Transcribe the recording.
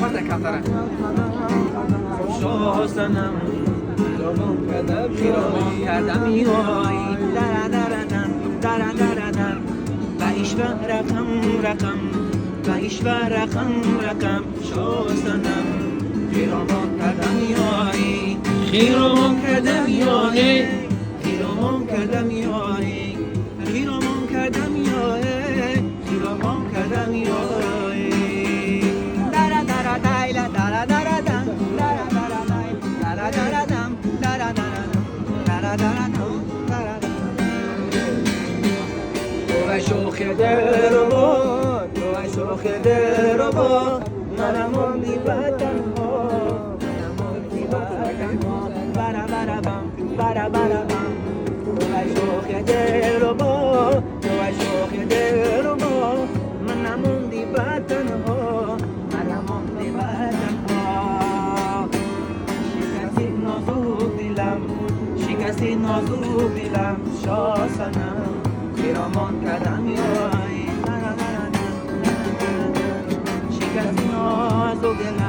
خود کفتره شاستنم پیرامون کردم میای درن و ایش رقم و ایش رقم شاستنم پیرامون کردم میای خیرامون کردم میای خیرامون کردم میای خیرامون کردم میای خیرامون کردم میای دارا دارا دایلا دارا دارا دم دارا دارا دایلا دارا دارا دم دارا دارا دارا دارا دم دارا تو شوخ دلربا تو شوخ دلربا منم موندی بدن ها منم موندی بدن ها برا بم تو شوخ دلربا تو شوخ دلربا منم موندی بدن ها منم موندی بدن ها شکستی نازوک دلم شاسنم پیرامون کردم میای شکستی نازوک دلم